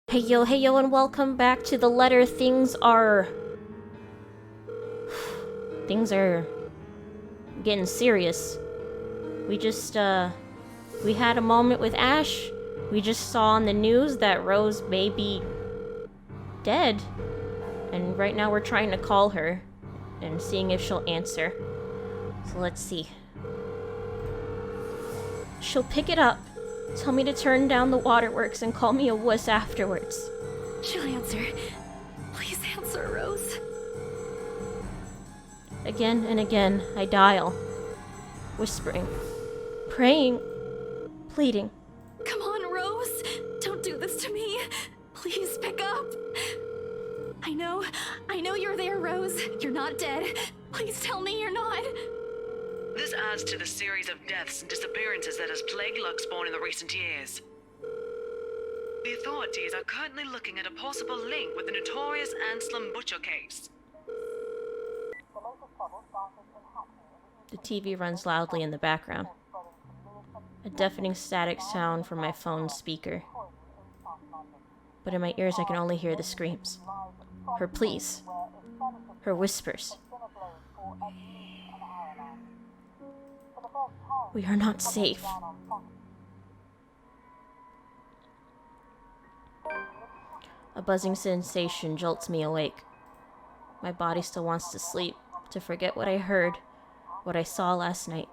Hey yo, and welcome back to the letter. Things are getting serious. We just, we had a moment with Ash. We just saw on the news that Rose may be dead. And right now we're trying to call her and seeing if she'll answer. So let's see. She'll pick it up, tell me to turn down the waterworks, and call me a wuss afterwards. She'll answer. Please answer, Rose. Again and again, I dial, whispering, praying, pleading. Come on, Rose. Don't do this to me. Please pick up. I know you're there, Rose. You're not dead. Please tell me you're not. This adds to the series of deaths and disappearances that has plagued Luxborn in the recent years. The authorities are currently looking at a possible link with the notorious Anselm Butcher case. The TV runs loudly in the background. A deafening static sound from my phone's speaker. But in my ears I can only hear the screams. Her pleas. Her whispers. We are not safe. A buzzing sensation jolts me awake. My body still wants to sleep, to forget what I heard, what I saw last night.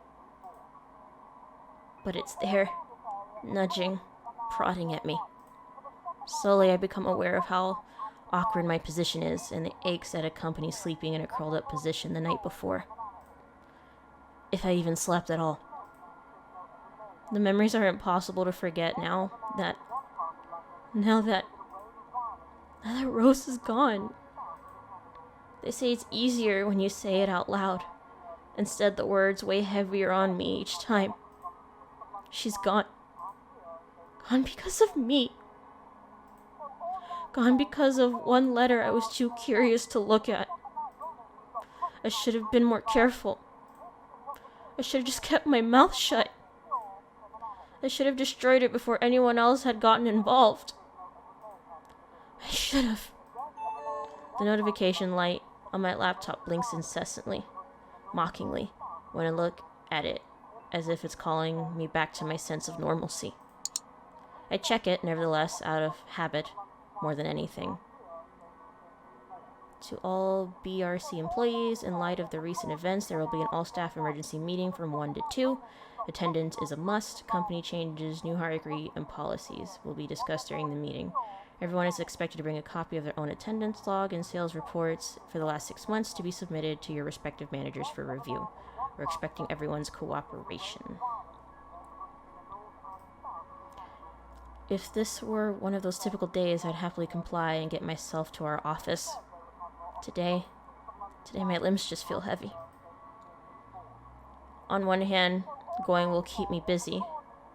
But it's there, nudging, prodding at me. Slowly I become aware of how awkward my position is and the aches that accompany sleeping in a curled up position the night before. If I even slept at all. The memories are impossible to forget now that Rose is gone. They say it's easier when you say it out loud. Instead, the words weigh heavier on me each time. She's gone. Gone because of me. Gone because of one letter I was too curious to look at. I should have been more careful. I should have just kept my mouth shut. I should have destroyed it before anyone else had gotten involved. I should have. The notification light on my laptop blinks incessantly, mockingly, when I look at it, as if it's calling me back to my sense of normalcy. I check it, nevertheless, out of habit, more than anything. To all BRC employees, in light of the recent events, there will be an all-staff emergency meeting from 1 to 2. Attendance is a must. Company changes, new hierarchy, and policies will be discussed during the meeting. Everyone is expected to bring a copy of their own attendance log and sales reports for the last 6 months to be submitted to your respective managers for review. We're expecting everyone's cooperation. If this were one of those typical days, I'd happily comply and get myself to our office. Today my limbs just feel heavy. On one hand, going will keep me busy,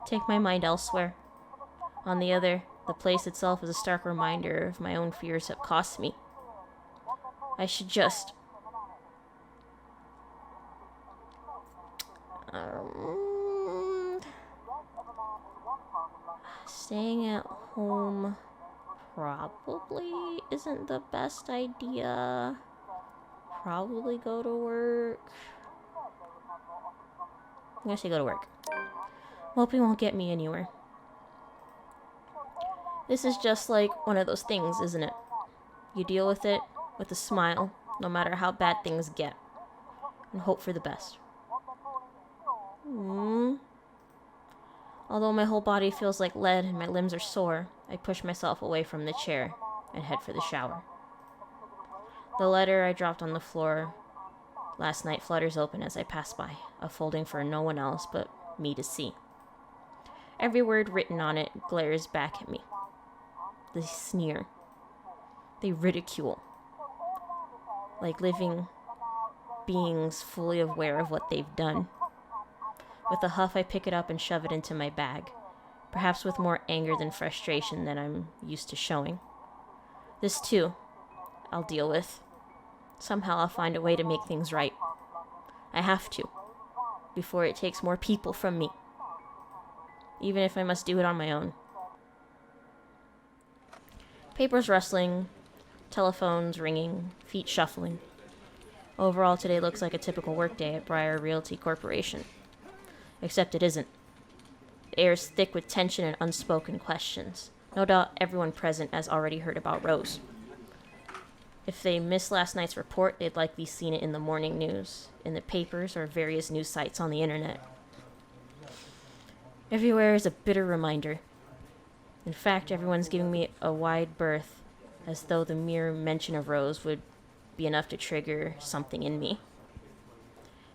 take my mind elsewhere. On the other, the place itself is a stark reminder of my own fears have cost me. I should just... Staying at home probably isn't the best idea. Probably go to work. I'm gonna say go to work. Moping won't get me anywhere. This is just like one of those things, isn't it? You deal with it with a smile, no matter how bad things get, and hope for the best. Although my whole body feels like lead and my limbs are sore, I push myself away from the chair and head for the shower. The letter I dropped on the floor last night flutters open as I pass by, a folding for no one else but me to see. Every word written on it glares back at me. They sneer. They ridicule. Like living beings fully aware of what they've done. With a huff, I pick it up and shove it into my bag, perhaps with more anger than frustration than I'm used to showing. This, too, I'll deal with. Somehow I'll find a way to make things right. I have to, before it takes more people from me. Even if I must do it on my own. Papers rustling, telephones ringing, feet shuffling. Overall, today looks like a typical workday at Briar Realty Corporation. Except it isn't. The air is thick with tension and unspoken questions. No doubt everyone present has already heard about Rose. If they missed last night's report, they'd likely seen it in the morning news, in the papers, or various news sites on the internet. Everywhere is a bitter reminder. In fact, everyone's giving me a wide berth, as though the mere mention of Rose would be enough to trigger something in me.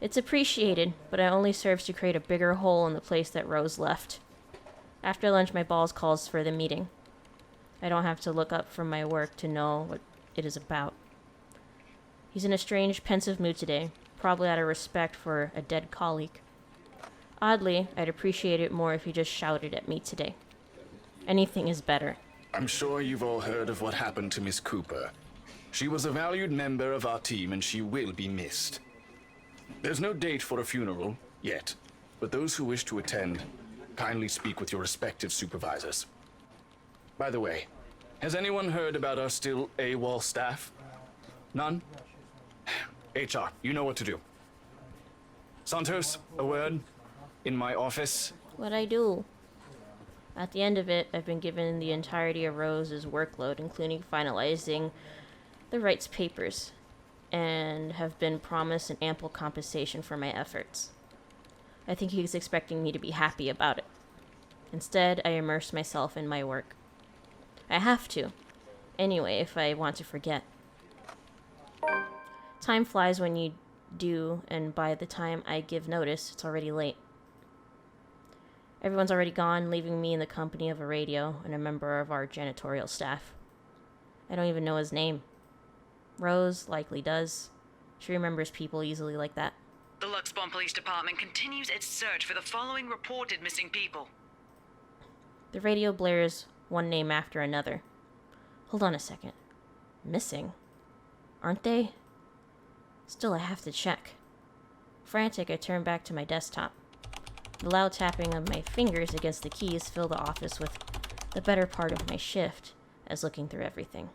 It's appreciated, but it only serves to create a bigger hole in the place that Rose left. After lunch, my boss calls for the meeting. I don't have to look up from my work to know what it is about. He's in a strange, pensive mood today, probably out of respect for a dead colleague. Oddly, I'd appreciate it more if he just shouted at me today. Anything is better. I'm sure you've all heard of what happened to Miss Cooper. She was a valued member of our team and she will be missed. There's no date for a funeral yet, but those who wish to attend, kindly speak with your respective supervisors. By the way, has anyone heard about our still AWOL staff? None? HR, you know what to do. Santos, a word? In my office? What'd I do? At the end of it, I've been given the entirety of Rose's workload, including finalizing the rights papers, and have been promised an ample compensation for my efforts. I think he's expecting me to be happy about it. Instead, I immerse myself in my work. I have to. Anyway, if I want to forget. Time flies when you do, and by the time I give notice, it's already late. Everyone's already gone, leaving me in the company of a radio and a member of our janitorial staff. I don't even know his name. Rose likely does. She remembers people easily like that. The Luxbourne Police Department continues its search for the following reported missing people. The radio blares one name after another. Hold on a second. Missing? Aren't they? Still, I have to check. Frantic, I turn back to my desktop. The loud tapping of my fingers against the keys fill the office with the better part of my shift as looking through everything.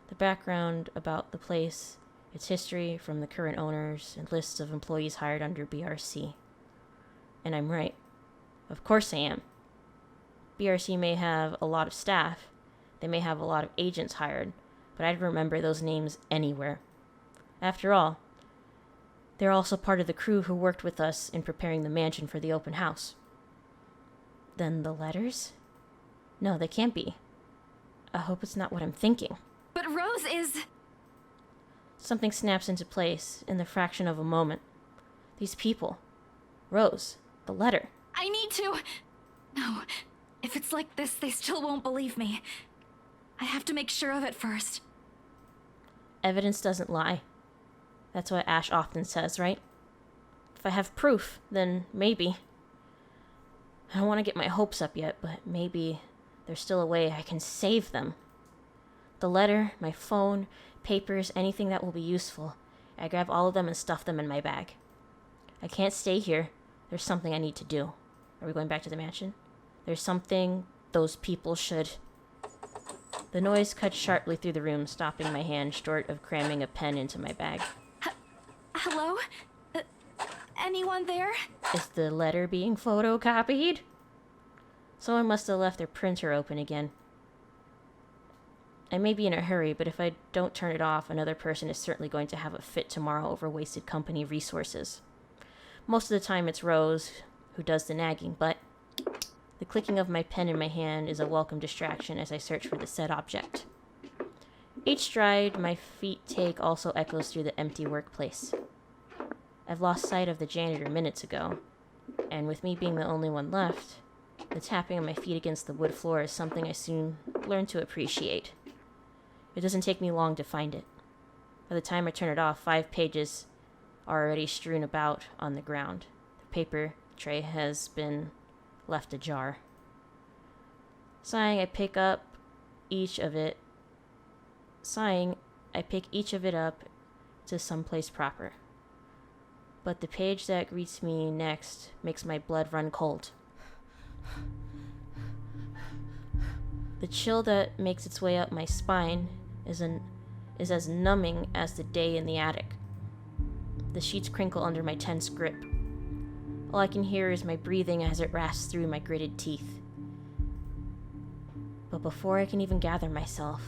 The background about the place, its history from the current owners, and lists of employees hired under BRC. And I'm right. Of course I am. BRC may have a lot of staff, they may have a lot of agents hired, but I'd remember those names anywhere. After all, they're also part of the crew who worked with us in preparing the mansion for the open house. Then the letters? No, they can't be. I hope it's not what I'm thinking. But Rose is... Something snaps into place in the fraction of a moment. These people. Rose. The letter. I need to... No. If it's like this, they still won't believe me. I have to make sure of it first. Evidence doesn't lie. That's what Ash often says, right? If I have proof, then maybe. I don't want to get my hopes up yet, but maybe there's still a way I can save them. The letter, my phone, papers, anything that will be useful. I grab all of them and stuff them in my bag. I can't stay here. There's something I need to do. Are we going back to the mansion? There's something those people should... The noise cut sharply through the room, stopping my hand short of cramming a pen into my bag. Hello? Anyone there? Is the letter being photocopied? Someone must have left their printer open again. I may be in a hurry, but if I don't turn it off, another person is certainly going to have a fit tomorrow over wasted company resources. Most of the time it's Rose who does the nagging, but the clicking of my pen in my hand is a welcome distraction as I search for the said object. Each stride my feet take also echoes through the empty workplace. I've lost sight of the janitor minutes ago, and with me being the only one left, the tapping of my feet against the wood floor is something I soon learn to appreciate. It doesn't take me long to find it. By the time I turn it off, 5 pages are already strewn about on the ground. The paper tray has been left ajar. Sighing, I pick each of it up to someplace proper. But the page that greets me next makes my blood run cold. The chill that makes its way up my spine is as numbing as the day in the attic. The sheets crinkle under my tense grip. All I can hear is my breathing as it rasps through my gritted teeth. But before I can even gather myself,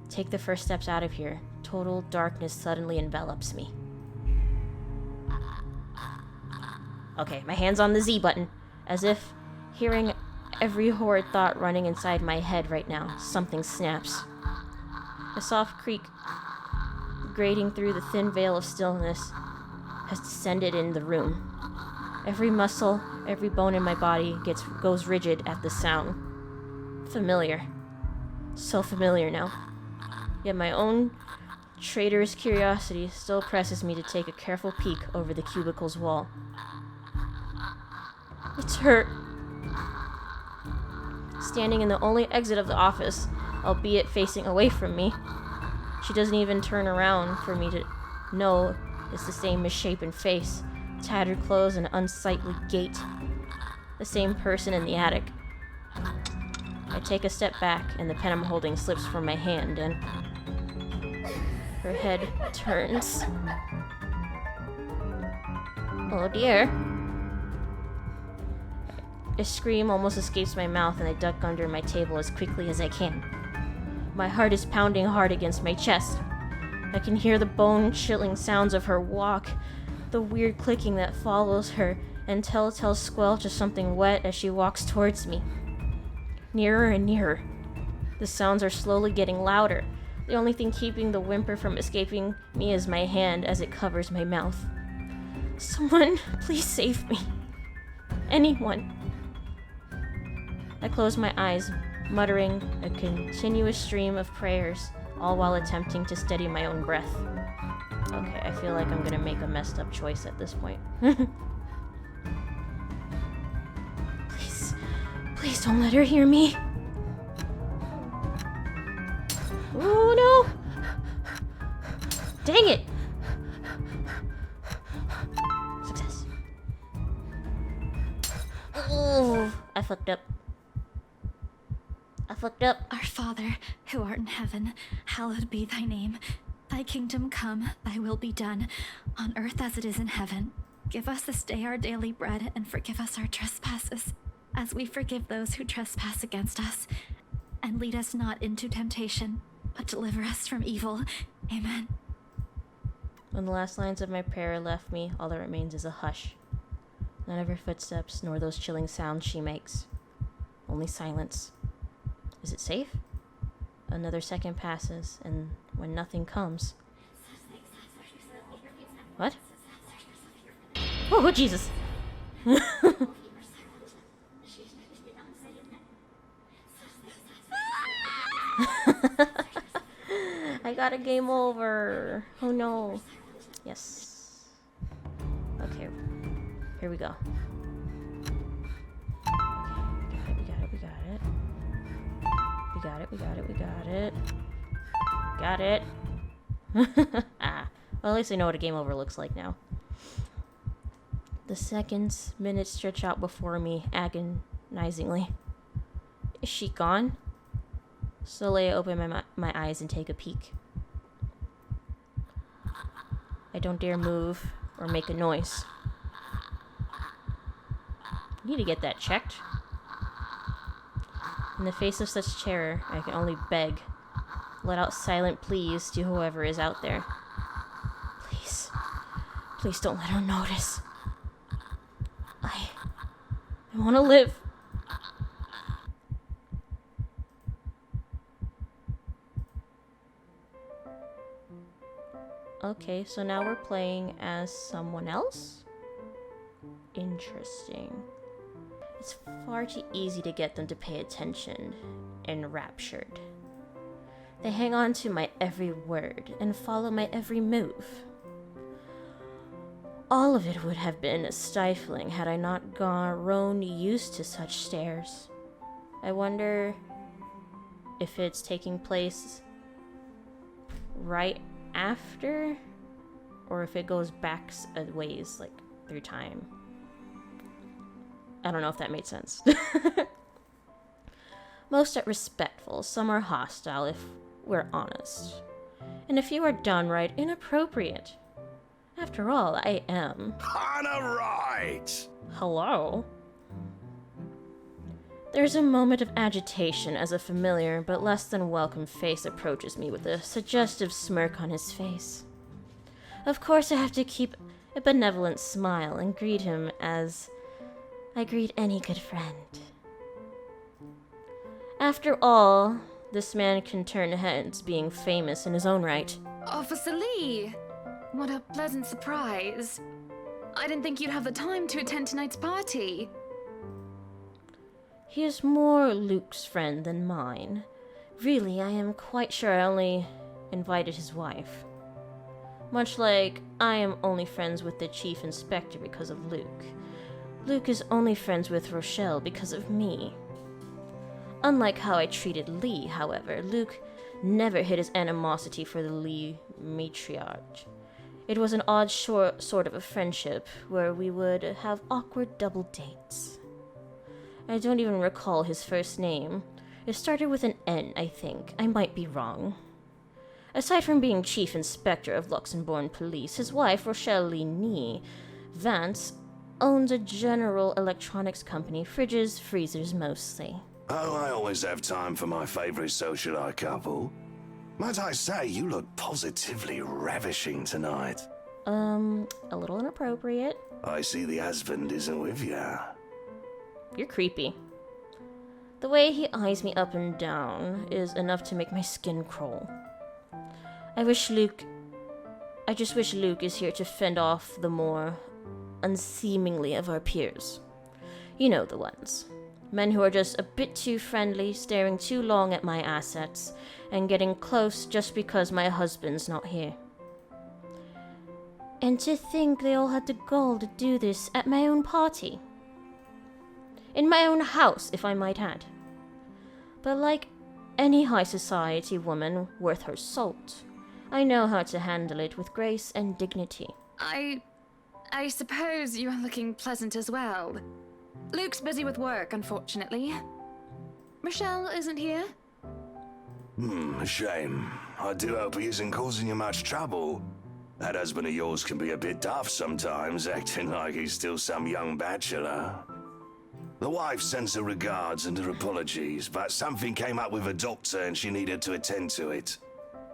take the first steps out of here, total darkness suddenly envelops me. Okay, my hand's on the Z button, as if hearing every horrid thought running inside my head right now. Something snaps. A soft creak, grating through the thin veil of stillness, has descended in the room. Every muscle, every bone in my body goes rigid at the sound. Familiar. So familiar now. Yet my own traitorous curiosity still presses me to take a careful peek over the cubicle's wall. It's her. Standing in the only exit of the office, albeit facing away from me. She doesn't even turn around for me to know it's the same misshapen face, tattered clothes, and unsightly gait. The same person in the attic. I take a step back, and the pen I'm holding slips from my hand, and her head turns. Oh dear. A scream almost escapes my mouth, and I duck under my table as quickly as I can. My heart is pounding hard against my chest. I can hear the bone-chilling sounds of her walk, the weird clicking that follows her, and telltale squelch of something wet as she walks towards me. Nearer and nearer. The sounds are slowly getting louder. The only thing keeping the whimper from escaping me is my hand as it covers my mouth. Someone, please save me. Anyone. I close my eyes, muttering a continuous stream of prayers, all while attempting to steady my own breath. Okay, I feel like I'm gonna make a messed up choice at this point. Please don't let her hear me. Oh no! Dang it! Success. Oh, I fucked up. Our Father, who art in heaven, hallowed be thy name. Thy kingdom come, thy will be done, on earth as it is in heaven. Give us this day our daily bread, and forgive us our trespasses, as we forgive those who trespass against us. And lead us not into temptation, but deliver us from evil. Amen. When the last lines of my prayer left me, all that remains is a hush. None of her footsteps, nor those chilling sounds she makes. Only silence. Is it safe? Another second passes, and when nothing comes... What? Oh, Jesus! I got a game over. Oh no. Yes. Okay. Here we go. Okay, we got it. Got it. Ah. Well, at least I know what a game over looks like now. The seconds, minutes stretch out before me agonizingly. Is she gone? Slowly I open my eyes and take a peek. I don't dare move or make a noise. I need to get that checked. In the face of such terror, I can only beg. Let out silent pleas to whoever is out there. Please don't let her notice. I want to live. Okay, so now we're playing as someone else? Interesting. It's far too easy to get them to pay attention, enraptured. They hang on to my every word and follow my every move. All of it would have been stifling had I not grown used to such stares. I wonder if it's taking place right after, or if it goes back a ways, like through time. I don't know if that made sense. Most are respectful, some are hostile if we're honest. And a few are downright inappropriate. After all, I am. Kinda right. Hello? There's a moment of agitation as a familiar but less than welcome face approaches me with a suggestive smirk on his face. Of course, I have to keep a benevolent smile and greet him as I greet any good friend. After all, this man can turn heads being famous in his own right. Officer Lee! What a pleasant surprise. I didn't think you'd have the time to attend tonight's party. He is more Luke's friend than mine. Really, I am quite sure I only invited his wife. Much like I am only friends with the Chief Inspector because of Luke. Luke is only friends with Rochelle because of me. Unlike how I treated Lee, however, Luke never hid his animosity for the Lee matriarch. It was an odd sort of a friendship where we would have awkward double dates. I don't even recall his first name. It started with an N, I think. I might be wrong. Aside from being Chief Inspector of Luxembourg Police, his wife, Rochelle Lee Nee Vance, owns a general electronics company, fridges, freezers mostly. Oh, I always have time for my favorite socialite couple. Might I say, you look positively ravishing tonight. A little inappropriate. I see the husband isn't with ya. You're creepy. The way he eyes me up and down is enough to make my skin crawl. I just wish Luke is here to fend off the more unseemingly of our peers. You know the ones. Men who are just a bit too friendly, staring too long at my assets, and getting close just because my husband's not here. And to think they all had the gall to do this at my own party. In my own house, if I might add. But like any high society woman worth her salt, I know how to handle it with grace and dignity. I suppose you are looking pleasant as well. Luke's busy with work, unfortunately. Rochelle isn't here? A shame. I do hope he isn't causing you much trouble. That husband of yours can be a bit daft sometimes, acting like he's still some young bachelor. The wife sends her regards and her apologies, but something came up with her doctor and she needed to attend to it.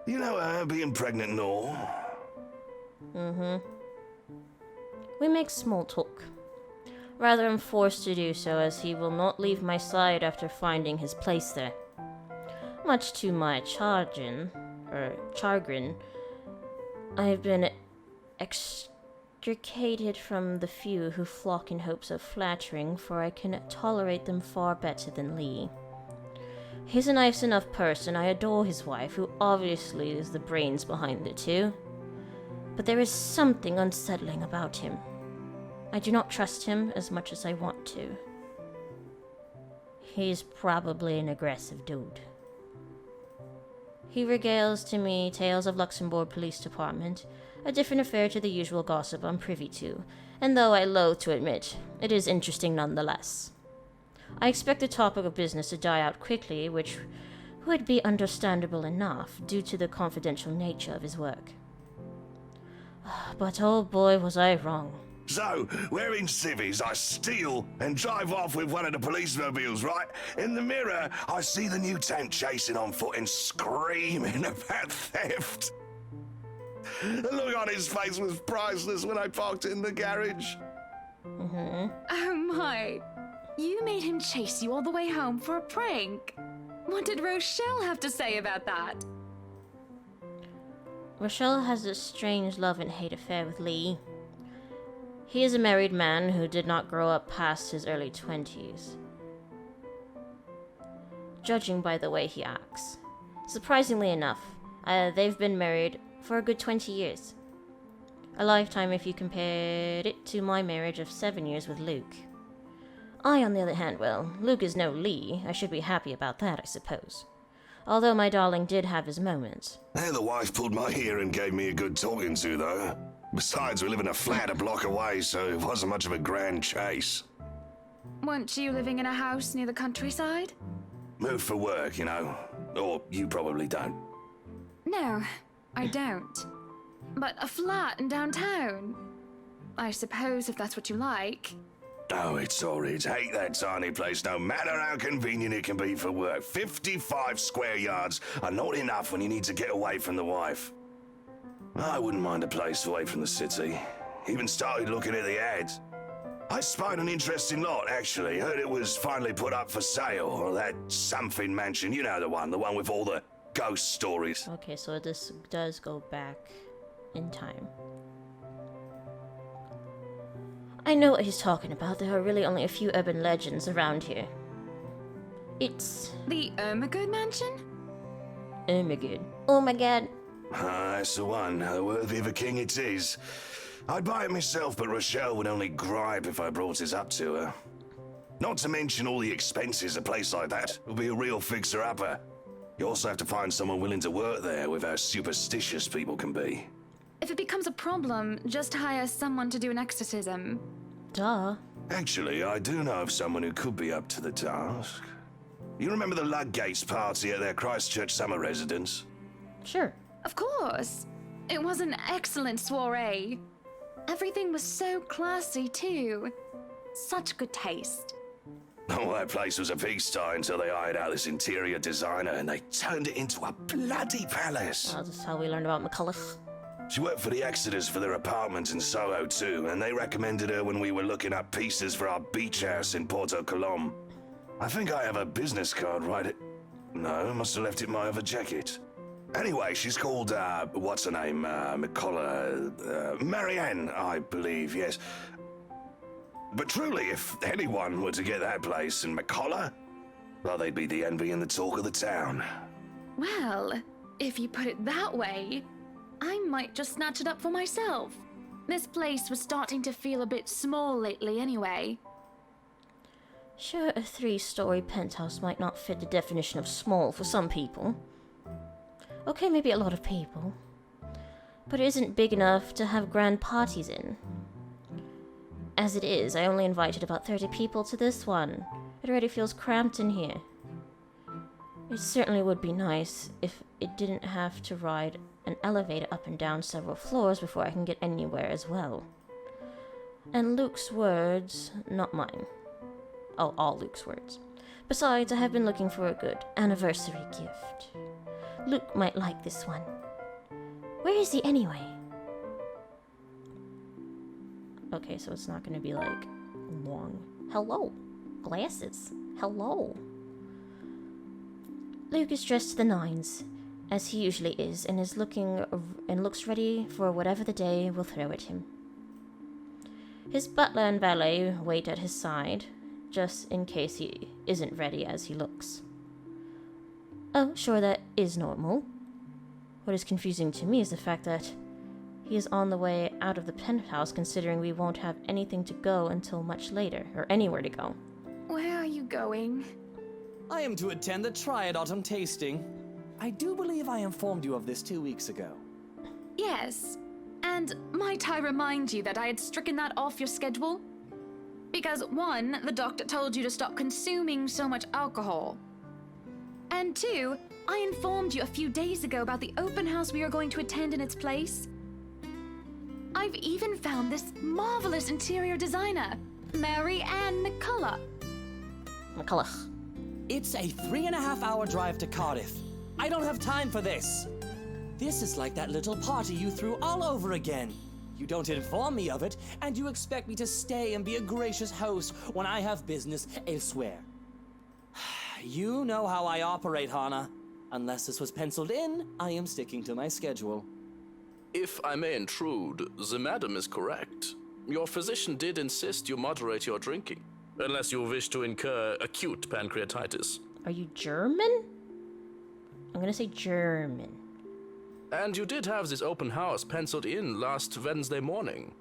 You know her, being pregnant and all. We make small talk. Rather, I'm forced to do so as he will not leave my side after finding his place there. Much to my chagrin, I have been extricated from the few who flock in hopes of flattering, for I can tolerate them far better than Lee. He's a nice enough person. I adore his wife, who obviously is the brains behind the two. But there is something unsettling about him. I do not trust him as much as I want to. He's probably an aggressive dude. He regales to me tales of Luxembourg Police Department, a different affair to the usual gossip I'm privy to, and though I loathe to admit, it is interesting nonetheless. I expect the topic of business to die out quickly, which would be understandable enough due to the confidential nature of his work. But oh boy, was I wrong. So, wearing civvies, I steal and drive off with one of the police mobiles, right? In the mirror, I see the new tank chasing on foot and screaming about theft. The look on his face was priceless when I parked in the garage. Oh my. You made him chase you all the way home for a prank. What did Rochelle have to say about that? Rochelle has a strange love and hate affair with Lee. He is a married man who did not grow up past his early 20s, judging by the way he acts. Surprisingly enough, they've been married for a good 20 years. A lifetime if you compared it to my marriage of 7 years with Luke. I, on the other hand, well, Luke is no Lee. I should be happy about that, I suppose. Although my darling did have his moments. The wife pulled my ear and gave me a good talking to, though. Besides, we live in a flat a block away, so it wasn't much of a grand chase. Weren't you living in a house near the countryside? Move for work, you know. Or you probably don't. No, I don't. But a flat in downtown? I suppose if that's what you like. Oh, it's horrid. Hate that tiny place, no matter how convenient it can be for work. 55 square yards are not enough when you need to get away from the wife. I wouldn't mind a place away from the city. Even started looking at the ads. I spied an interesting lot, actually. Heard it was finally put up for sale. Or that something mansion, you know the one with all the ghost stories. Okay, so this does go back in time. I know what he's talking about. There are really only a few urban legends around here. It's The Ermagerd Mansion? oh my god. Oh my god. Ah, that's the one. Worthy of a king it is. I'd buy it myself, but Rochelle would only gripe if I brought it up to her. Not to mention all the expenses a place like that will be a real fixer-upper. You also have to find someone willing to work there with how superstitious people can be. If it becomes a problem, just hire someone to do an exorcism. Duh. Actually, I do know of someone who could be up to the task. You remember the Ludgates party at their Christchurch summer residence? Sure. Of course. It was an excellent soiree. Everything was so classy, too. Such good taste. Oh, that place was a pigsty until they hired out this interior designer and they turned it into a bloody palace. Well, this is how we learned about McCulloch. She worked for the Exodus for their apartment in Soho too, and they recommended her when we were looking up pieces for our beach house in Porto Colom. I think I have a business card, right? No, must have left it in my other jacket. Anyway, she's called, what's her name? McCullough, Marianne, I believe, yes. But truly, if anyone were to get that place in McCullough, well, they'd be the envy and the talk of the town. Well, if you put it that way, I might just snatch it up for myself. This place was starting to feel a bit small lately anyway. Sure, a 3-story penthouse might not fit the definition of small for some people. Okay, maybe a lot of people. But it isn't big enough to have grand parties in. As it is, I only invited about 30 people to this one. It already feels cramped in here. It certainly would be nice if it didn't have to ride an elevator up and down several floors before I can get anywhere as well. And Luke's words, not mine. Oh, all Luke's words. Besides, I have been looking for a good anniversary gift. Luke might like this one. Where is he anyway? Okay, so it's not gonna be like long. Hello. Glasses. Hello. Luke is dressed to the nines, as he usually is, and looks ready for whatever the day will throw at him. His butler and valet wait at his side, just in case he isn't ready as he looks. Oh, sure, that is normal. What is confusing to me is the fact that he is on the way out of the penthouse, considering we won't have anything to go until much later, or anywhere to go. Where are you going? I am to attend the Triad Autumn Tasting. I do believe I informed you of this 2 weeks ago. Yes. And might I remind you that I had stricken that off your schedule? Because 1, the doctor told you to stop consuming so much alcohol. And 2, I informed you a few days ago about the open house we are going to attend in its place. I've even found this marvelous interior designer, Mary Ann McCullough. McCulloch. It's a 3.5-hour drive to Cardiff. I don't have time for this. This is like that little party you threw all over again. You don't inform me of it, and you expect me to stay and be a gracious host when I have business elsewhere. You know how I operate, Hana. Unless this was penciled in, I am sticking to my schedule. If I may intrude, the madam is correct. Your physician did insist you moderate your drinking, unless you wish to incur acute pancreatitis. Are you German? I'm gonna say German. And you did have this open house penciled in last Wednesday morning.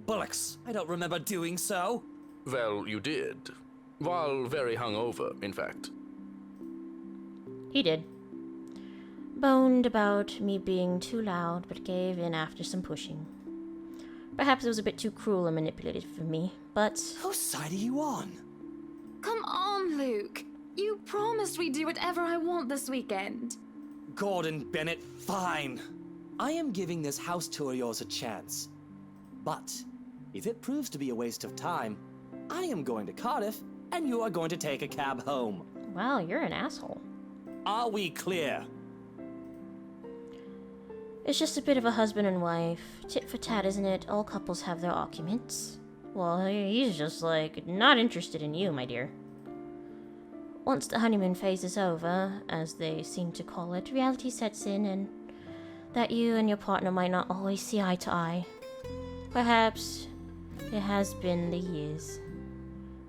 Bullocks, I don't remember doing so. Well, you did. While very hungover, in fact. He did. Boned about me being too loud, but gave in after some pushing. Perhaps it was a bit too cruel and manipulative for me, but... Whose side are you on? Come on, Luke. You promised we'd do whatever I want this weekend. Gordon Bennett, fine. I am giving this house tour of yours a chance. But if it proves to be a waste of time, I am going to Cardiff, and you are going to take a cab home. Wow, you're an asshole. Are we clear? It's just a bit of a husband and wife. Tit for tat, isn't it? All couples have their arguments. Well, he's just like, not interested in you, my dear. Once the honeymoon phase is over, as they seem to call it, reality sets in, and that you and your partner might not always see eye to eye. Perhaps it has been the years.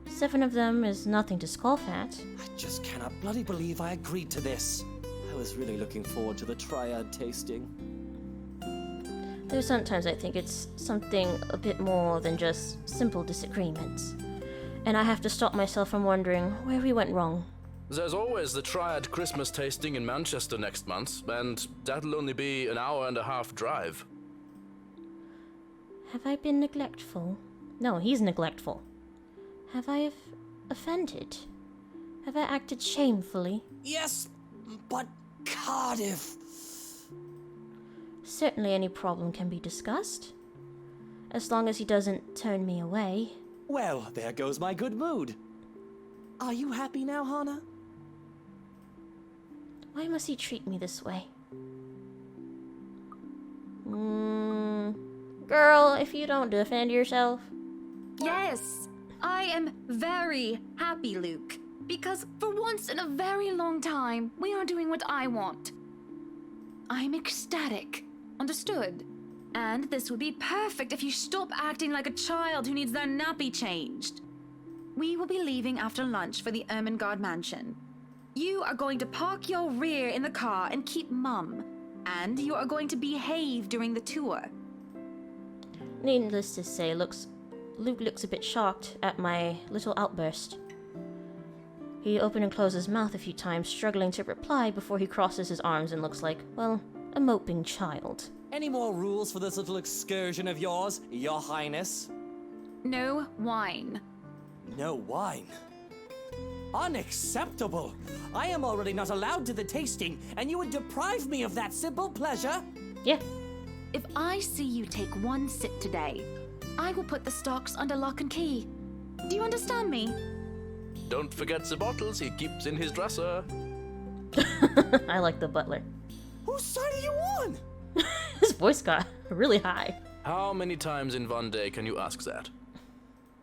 7 of them is nothing to scoff at. I just cannot bloody believe I agreed to this. I was really looking forward to the triad tasting. Though sometimes I think it's something a bit more than just simple disagreements. And I have to stop myself from wondering where we went wrong. There's always the Triad Christmas tasting in Manchester next month, and that'll only be an hour and a half drive. Have I been neglectful? No, he's neglectful. Have I offended? Have I acted shamefully? Yes, but Cardiff. Certainly any problem can be discussed. As long as he doesn't turn me away. Well, there goes my good mood. Are you happy now, Hana? Why must he treat me this way? Girl, if you don't defend yourself. Yes, I am very happy, Luke. Because for once in a very long time, we are doing what I want. I'm ecstatic. Understood? And this would be perfect if you stop acting like a child who needs their nappy changed. We will be leaving after lunch for the Ermengarde mansion. You are going to park your rear in the car and keep mum. And you are going to behave during the tour. Needless to say, Luke looks a bit shocked at my little outburst. He opened and closed his mouth a few times, struggling to reply before he crosses his arms and looks like, well, a moping child. Any more rules for this little excursion of yours, Your Highness? No wine. No wine? Unacceptable! I am already not allowed to the tasting, and you would deprive me of that simple pleasure? Yeah. If I see you take one sip today, I will put the stocks under lock and key. Do you understand me? Don't forget the bottles he keeps in his dresser. I like the butler. Whose side are you on? His voice got really high. How many times in one day can you ask that?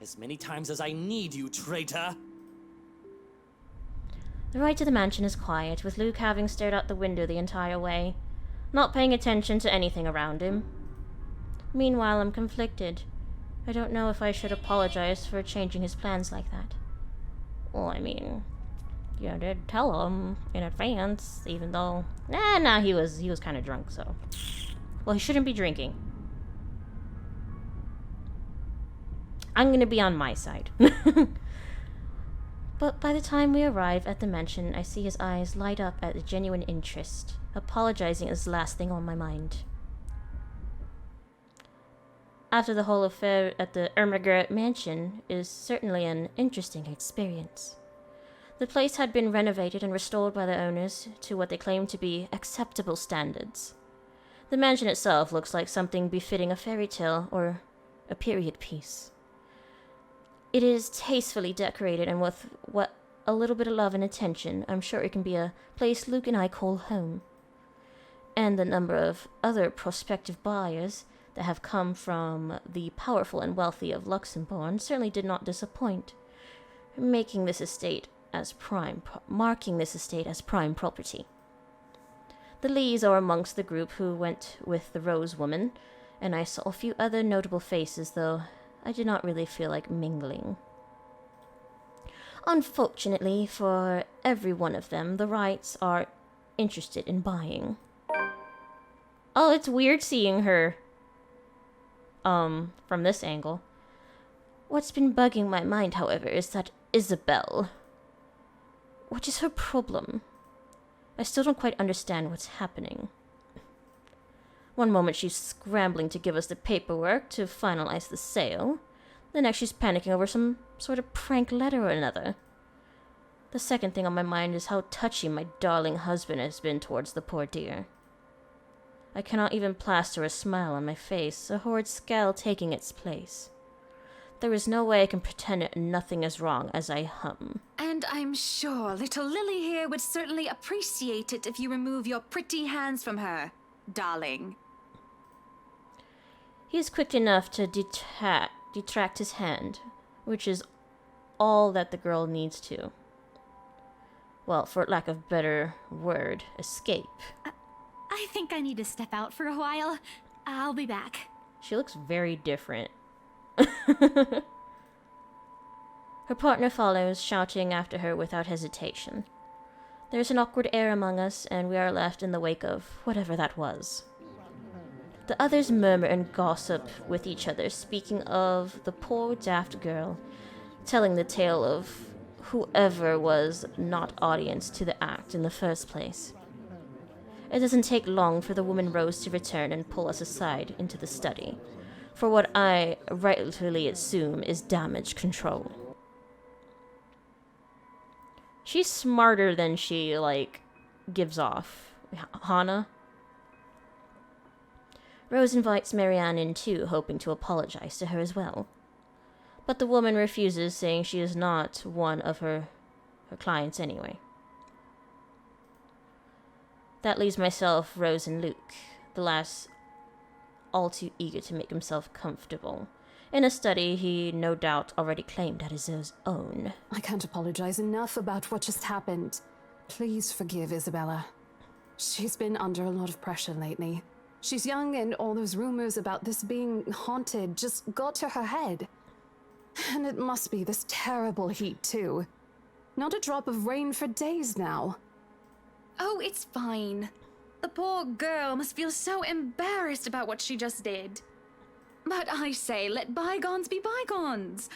As many times as I need you, traitor! The ride to the mansion is quiet, with Luke having stared out the window the entire way, not paying attention to anything around him. Meanwhile, I'm conflicted. I don't know if I should apologize for changing his plans like that. Well, I mean, you did tell him in advance, even though... Nah, he was kind of drunk, so... Well, he shouldn't be drinking. I'm gonna be on my side. But by the time we arrive at the mansion, I see his eyes light up at the genuine interest. Apologizing is the last thing on my mind. After the whole affair at the Ermengarde mansion is certainly an interesting experience. The place had been renovated and restored by the owners to what they claim to be acceptable standards. The mansion itself looks like something befitting a fairy tale or a period piece. It is tastefully decorated, and with what a little bit of love and attention, I'm sure it can be a place Luke and I call home. And the number of other prospective buyers that have come from the powerful and wealthy of Luxembourg certainly did not disappoint, marking this estate as prime property. The Lees are amongst the group who went with the Rose woman, and I saw a few other notable faces, though I did not really feel like mingling. Unfortunately for every one of them, the Wrights are interested in buying. Oh, it's weird seeing her from this angle. What's been bugging my mind, however, is that Isabel. What is her problem? I still don't quite understand what's happening. One moment she's scrambling to give us the paperwork to finalize the sale. The next she's panicking over some sort of prank letter or another. The second thing on my mind is how touchy my darling husband has been towards the poor dear. I cannot even plaster a smile on my face, a horrid scowl taking its place. There is no way I can pretend nothing is wrong as I hum. And I'm sure little Lily here would certainly appreciate it if you remove your pretty hands from her, darling. He is quick enough to detract his hand, which is all that the girl needs to. Well, for lack of better word, escape. I think I need to step out for a while. I'll be back. She looks very different. Her partner follows, shouting after her without hesitation. There's an awkward air among us, and we are left in the wake of whatever that was. The others murmur and gossip with each other, speaking of the poor daft girl, telling the tale of whoever was not audience to the act in the first place. It doesn't take long for the woman Rose to return and pull us aside into the study, for what I rightly assume is damage control. She's smarter than she, gives off. Hana? Rose invites Marianne in too, hoping to apologize to her as well. But the woman refuses, saying she is not one of her clients anyway. That leaves myself, Rose, and Luke, the last all too eager to make himself comfortable, in a study he no doubt already claimed as his own. I can't apologize enough about what just happened. Please forgive Isabella. She's been under a lot of pressure lately. She's young, and all those rumors about this being haunted just got to her head. And it must be this terrible heat, too. Not a drop of rain for days now. Oh, it's fine. The poor girl must feel so embarrassed about what she just did. But I say, let bygones be bygones.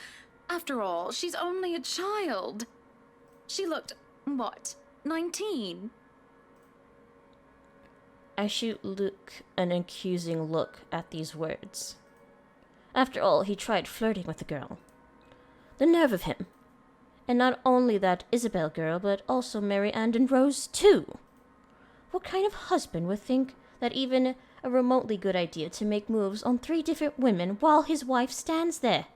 After all, she's only a child. She looked, 19? I shoot Luke an accusing look at these words. After all, he tried flirting with the girl. The nerve of him. And not only that Isabel girl, but also Marianne and Rose too. What kind of husband would think that even a remotely good idea to make moves on 3 different women while his wife stands there?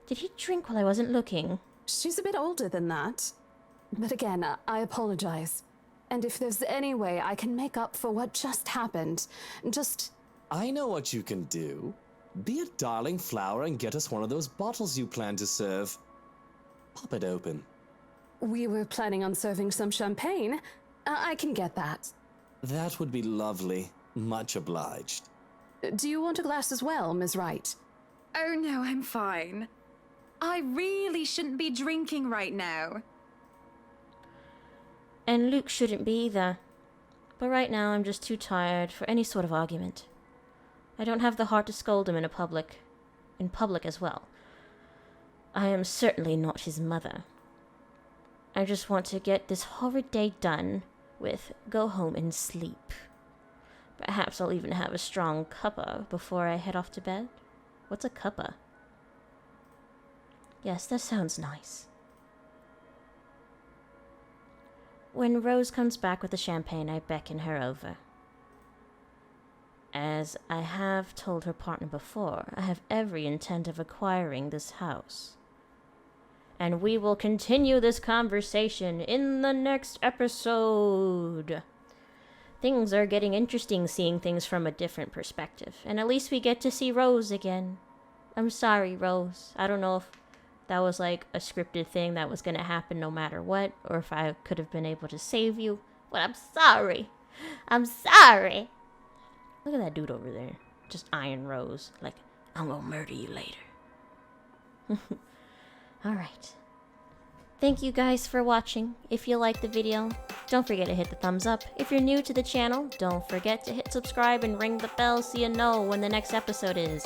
Did he drink while I wasn't looking? She's a bit older than that. But again, I apologize. And if there's any way I can make up for what just happened, just... I know what you can do. Be a darling flower and get us one of those bottles you plan to serve. Pop it open. We were planning on serving some champagne. I can get that. That would be lovely. Much obliged. Do you want a glass as well, Ms. Wright? Oh no, I'm fine. I really shouldn't be drinking right now. And Luke shouldn't be either. But right now I'm just too tired for any sort of argument. I don't have the heart to scold him in public as well. I am certainly not his mother. I just want to get this horrid day done with, go home and sleep. Perhaps I'll even have a strong cuppa before I head off to bed. What's a cuppa? Yes, that sounds nice. When Rose comes back with the champagne, I beckon her over. As I have told her partner before, I have every intent of acquiring this house. And we will continue this conversation in the next episode. Things are getting interesting seeing things from a different perspective. And at least we get to see Rose again. I'm sorry, Rose. I don't know if that was a scripted thing that was going to happen no matter what, or if I could have been able to save you. But I'm sorry. I'm sorry. Look at that dude over there. Just eyeing Rose. I'm going to murder you later. Alright. Thank you guys for watching. If you liked the video, don't forget to hit the thumbs up. If you're new to the channel, don't forget to hit subscribe and ring the bell so you know when the next episode is.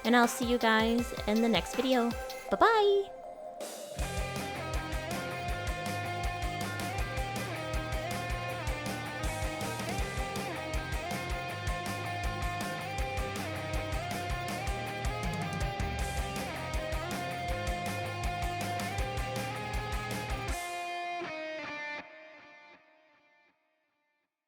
And I'll see you guys in the next video. Bye-bye!